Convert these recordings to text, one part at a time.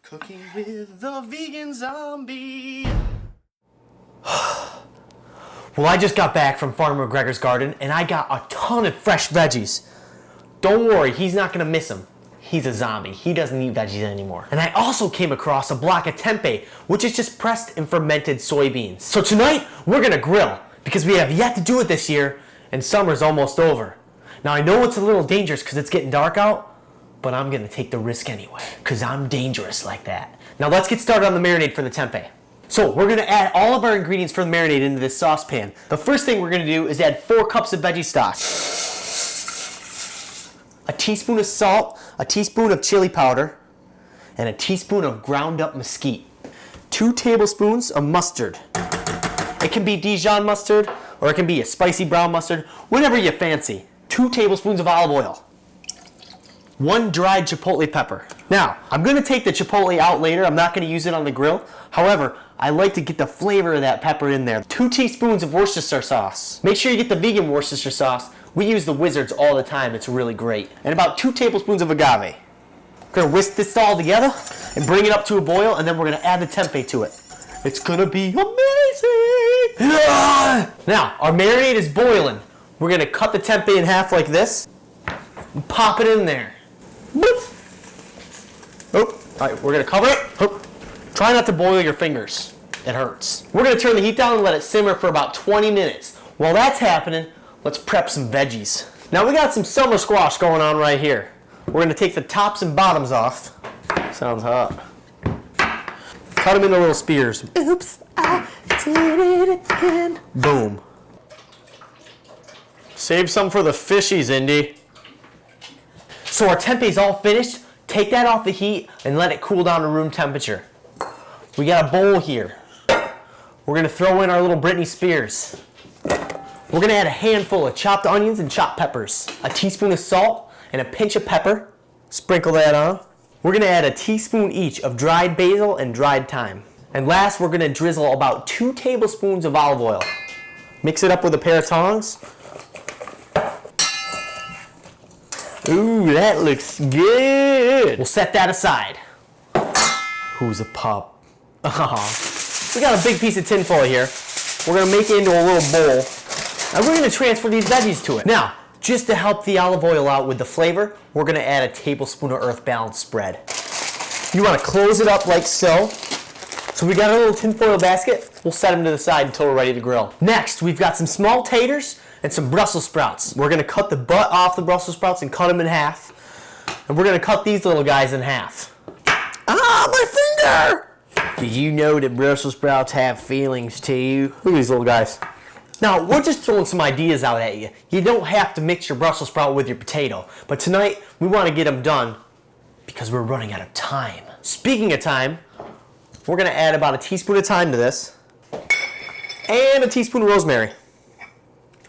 Cooking with the vegan zombie. Well, I just got back from Farmer Gregor's garden and I got a ton of fresh veggies. Don't worry, he's not gonna miss them. He's a zombie. He doesn't eat veggies anymore. And I also came across a block of tempeh, which is just pressed and fermented soybeans. So tonight, we're gonna grill because we have yet to do it this year and summer's almost over. Now I know it's a little dangerous because it's getting dark out, but I'm gonna take the risk anyway because I'm dangerous like that. Now let's get started on the marinade for the tempeh. So we're gonna add all of our ingredients for the marinade into this saucepan. The first thing we're gonna do is add 4 cups of veggie stock, a teaspoon of salt, a teaspoon of chili powder, and a teaspoon of ground up mesquite. 2 tablespoons of mustard. It can be Dijon mustard, or it can be a spicy brown mustard, whatever you fancy. 2 tablespoons of olive oil. 1 dried chipotle pepper. Now, I'm gonna take the chipotle out later. I'm not gonna use it on the grill. However, I like to get the flavor of that pepper in there. 2 teaspoons of Worcestershire sauce. Make sure you get the vegan Worcestershire sauce. We use the Wizards all the time. It's really great. And about 2 tablespoons of agave. We're gonna whisk this all together and bring it up to a boil, and then we're gonna add the tempeh to it. It's gonna be amazing! Now, our marinade is boiling. We're gonna cut the tempeh in half like this and pop it in there. Boop. Oh, all right, we're gonna cover it. Oh. Try not to boil your fingers. It hurts. We're gonna turn the heat down and let it simmer for about 20 minutes. While that's happening, let's prep some veggies. Now we got some summer squash going on right here. We're gonna take the tops and bottoms off. Sounds hot. Cut them into little spears. Oops, I did it again. Boom. Save some for the fishies, Indy. So our tempeh's all finished. Take that off the heat and let it cool down to room temperature. We got a bowl here. We're gonna throw in our little Britney Spears. We're gonna add a handful of chopped onions and chopped peppers, a teaspoon of salt, and a pinch of pepper. Sprinkle that on. We're gonna add a teaspoon each of dried basil and dried thyme. And last, we're gonna drizzle about 2 tablespoons of olive oil. Mix it up with a pair of tongs. Ooh, that looks good. We'll set that aside. Who's a pup? Oh, we got a big piece of tin foil here. We're gonna make it into a little bowl. And we're gonna transfer these veggies to it. Now, just to help the olive oil out with the flavor, we're gonna add a tablespoon of Earth Balance spread. You wanna close it up like so. So we got a little tin foil basket. We'll set them to the side until we're ready to grill. Next, we've got some small taters and some Brussels sprouts. We're gonna cut the butt off the Brussels sprouts and cut them in half. And we're gonna cut these little guys in half. Ah, my finger! Did you know that Brussels sprouts have feelings too? Look at these little guys. Now, we're just throwing some ideas out at you. You don't have to mix your Brussels sprout with your potato. But tonight, we wanna get them done because we're running out of time. Speaking of time, we're gonna add about a teaspoon of thyme to this. And a teaspoon of rosemary.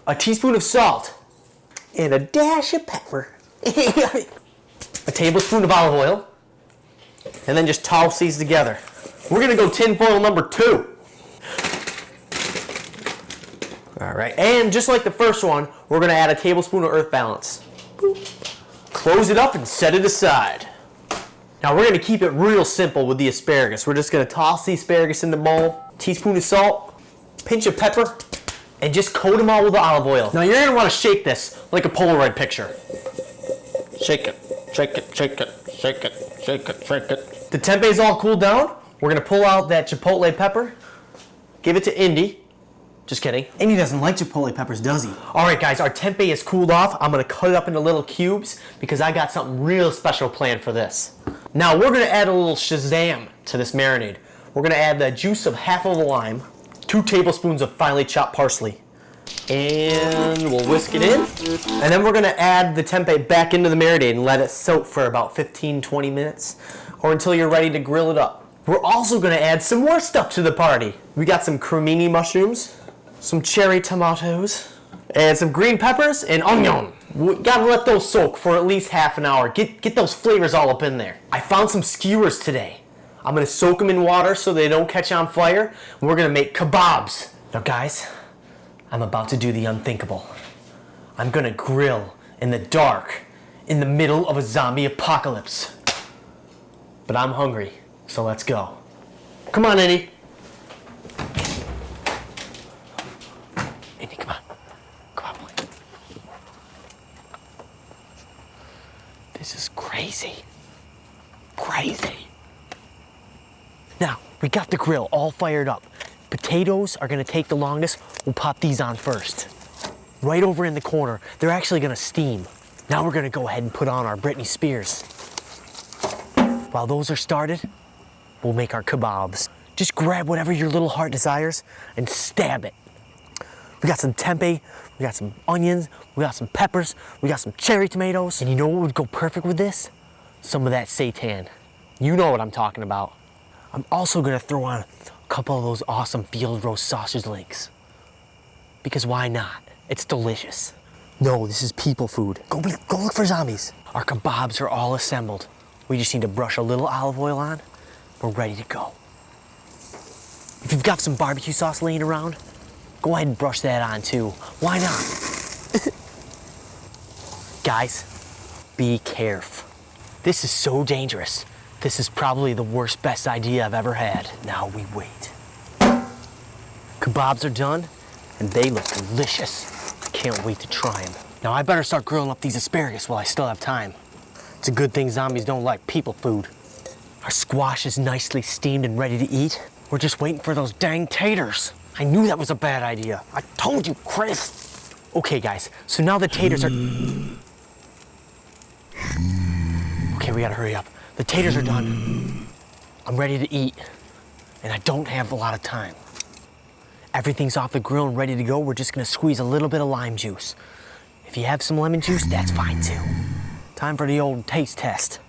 A teaspoon of salt. And a dash of pepper. A tablespoon of olive oil. And then just toss these together. We're gonna go tin foil number 2. All right, and just like the first one, we're gonna add a tablespoon of Earth Balance. Close it up and set it aside. Now we're gonna keep it real simple with the asparagus. We're just gonna toss the asparagus in the bowl, teaspoon of salt, pinch of pepper, and just coat them all with the olive oil. Now you're gonna wanna shake this like a Polaroid picture. Shake it, shake it, shake it, shake it, shake it, shake it. The tempeh's all cooled down. We're gonna pull out that chipotle pepper, give it to Indy. Just kidding. Indy doesn't like chipotle peppers, does he? All right, guys, our tempeh is cooled off. I'm gonna cut it up into little cubes because I got something real special planned for this. Now we're gonna add a little Shazam to this marinade. We're gonna add the juice of half of a lime, 2 tablespoons of finely chopped parsley, and we'll whisk it in. And then we're gonna add the tempeh back into the marinade and let it soak for about 15-20 minutes or until you're ready to grill it up. We're also gonna add some more stuff to the party. We got some cremini mushrooms, some cherry tomatoes, and some green peppers and onion. We gotta let those soak for at least half an hour. Get those flavors all up in there. I found some skewers today. I'm gonna soak them in water so they don't catch on fire. And we're gonna make kebabs. Now guys, I'm about to do the unthinkable. I'm gonna grill in the dark, in the middle of a zombie apocalypse. But I'm hungry, So let's go. Come on, Indy. Indy, come on. Come on, boy. This is crazy. Crazy. Now, we got the grill all fired up. Potatoes are gonna take the longest. We'll pop these on first. Right over in the corner, they're actually gonna steam. Now we're gonna go ahead and put on our Britney Spears. While those are started, we'll make our kebabs. Just grab whatever your little heart desires and stab it. We got some tempeh, we got some onions, we got some peppers, we got some cherry tomatoes. And you know what would go perfect with this? Some of that seitan. You know what I'm talking about. I'm also gonna throw on a couple of those awesome field roast sausage links. Because why not? It's delicious. No, this is people food. Go look for zombies. Our kebabs are all assembled. We just need to brush a little olive oil on. We're ready to go. If you've got some barbecue sauce laying around, go ahead and brush that on too. Why not? Guys, be careful. This is so dangerous. This is probably the worst, best idea I've ever had. Now we wait. Kebabs are done, and they look delicious. Can't wait to try them. Now I better start grilling up these asparagus while I still have time. It's a good thing zombies don't like people food. Our squash is nicely steamed and ready to eat. We're just waiting for those dang taters. I knew that was a bad idea. I told you, Chris. Okay, guys, so now the taters are... Okay, we gotta hurry up. The taters are done. I'm ready to eat, and I don't have a lot of time. Everything's off the grill and ready to go. We're just gonna squeeze a little bit of lime juice. If you have some lemon juice, that's fine too. Time for the old taste test.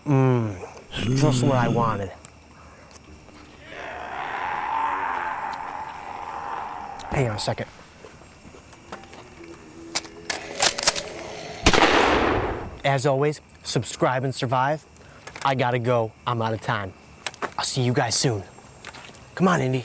Just what I wanted. Hang on a second. As always, subscribe and survive. I gotta go. I'm out of time. I'll see you guys soon. Come on, Indy.